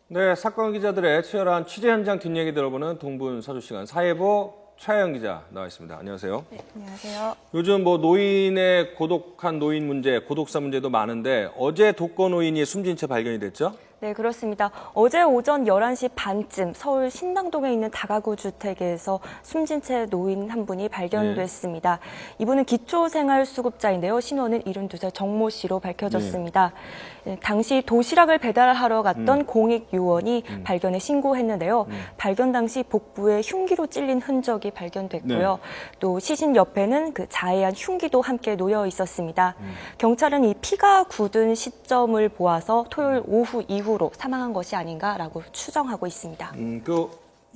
네, 사건 기자들의 치열한 취재 현장 뒷얘기 들어보는 동분서주 시간 사회부 최하영 기자 나와 있습니다. 안녕하세요. 네, 안녕하세요. 요즘 노인의 고독한 노인 문제, 고독사 문제도 많은데 어제 독거 노인이 숨진 채 발견이 됐죠? 네, 그렇습니다. 어제 오전 11시 반쯤 서울 신당동에 있는 다가구 주택에서 숨진 채 노인 한 분이 발견됐습니다. 이분은 기초생활수급자인데요. 신원은 72살 정모 씨로 밝혀졌습니다. 네, 당시 도시락을 배달하러 갔던 공익 요원이 발견에 신고했는데요. 발견 당시 복부에 흉기로 찔린 흔적이 발견됐고요. 또 시신 옆에는 그 자해한 흉기도 함께 놓여 있었습니다. 경찰은 이 피가 굳은 시점을 보아서 토요일 오후 이후로 사망한 것이 아닌가라고 추정하고 있습니다.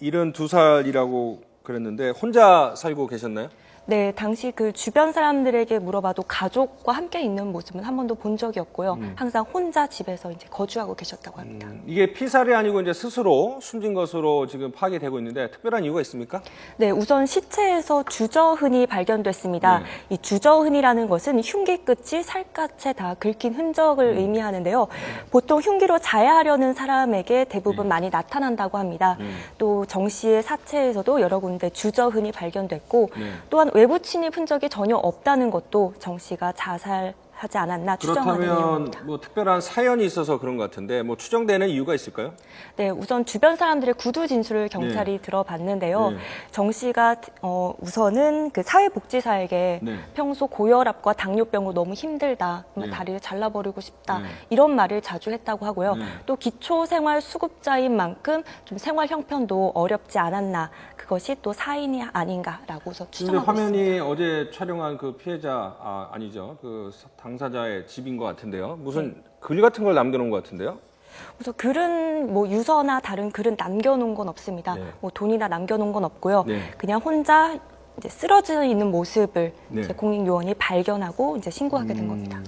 72살이라고 그랬는데 혼자 살고 계셨나요? 네, 당시 그 주변 사람들에게 물어봐도 가족과 함께 있는 모습은 한 번도 본 적이 없고요. 항상 혼자 집에서 이제 거주하고 계셨다고 합니다. 이게 피살이 아니고 이제 스스로 숨진 것으로 지금 파악이 되고 있는데 특별한 이유가 있습니까? 네, 우선 시체에서 주저흔이 발견됐습니다. 이 주저흔이라는 것은 흉기 끝이 살갗에 다 긁힌 흔적을 의미하는데요. 보통 흉기로 자해하려는 사람에게 대부분 많이 나타난다고 합니다. 또 정 씨의 사체에서도 여러 군데 주저흔이 발견됐고 또한 외부 침입 흔적이 전혀 없다는 것도 정 씨가 자살하지 않았나 추정하는 이유입니다. 그렇다면 특별한 사연이 있어서 그런 것 같은데 추정되는 이유가 있을까요? 네, 우선 주변 사람들의 구두 진술을 경찰이 들어봤는데요. 정 씨가 우선은 그 사회복지사에게 평소 고혈압과 당뇨병으로 너무 힘들다, 다리를 잘라버리고 싶다 이런 말을 자주 했다고 하고요. 또 기초생활수급자인 만큼 좀 생활 형편도 어렵지 않았나, 그것이 또 사인이 아닌가라고 추정하고 있습니다. 화면이 어제 촬영한 그 피해자 아니죠, 그 당사자의 집인 것 같은데요. 무슨 글 같은 걸 남겨놓은 것 같은데요. 그래서 글은 유서나 다른 글은 남겨놓은 건 없습니다. 돈이나 남겨놓은 건 없고요. 그냥 혼자 이제 쓰러져 있는 모습을 이제 공익 요원이 발견하고 이제 신고하게 된 겁니다.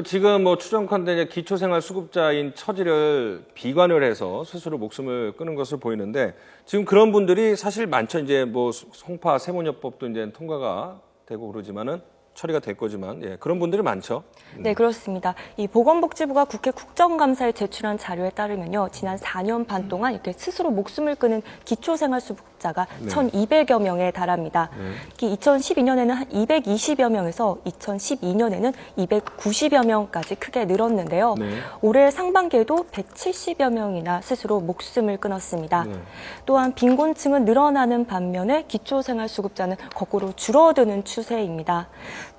지금 추정컨대 이제 기초생활수급자인 처지를 비관을 해서 스스로 목숨을 끊은 것으로 보이는데 지금 그런 분들이 사실 많죠. 이제 송파 세모녀법도 이제 통과가 되고 그러지만은. 처리가 될 거지만 그런 분들이 많죠. 네, 그렇습니다. 이 보건복지부가 국회 국정감사에 제출한 자료에 따르면요, 지난 4년 반 동안 이렇게 스스로 목숨을 끊은 기초생활수급자가 1,200여 명에 달합니다. 2012년에는 한 220여 명에서 2012년에는 290여 명까지 크게 늘었는데요. 올해 상반기에도 170여 명이나 스스로 목숨을 끊었습니다. 또한 빈곤층은 늘어나는 반면에 기초생활수급자는 거꾸로 줄어드는 추세입니다.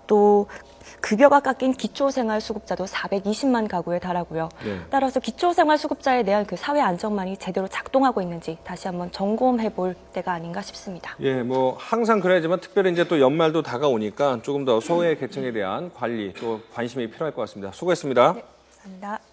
또 급여가 깎인 기초생활수급자도 420만 가구에 달하고요. 따라서 기초생활수급자에 대한 그 사회 안전망이 제대로 작동하고 있는지 다시 한번 점검해 볼 때가 아닌가 싶습니다. 항상 그래야지만 특별히 이제 또 연말도 다가오니까 조금 더 소외 계층에 대한 관리 또 관심이 필요할 것 같습니다. 수고했습니다. 네, 감사합니다.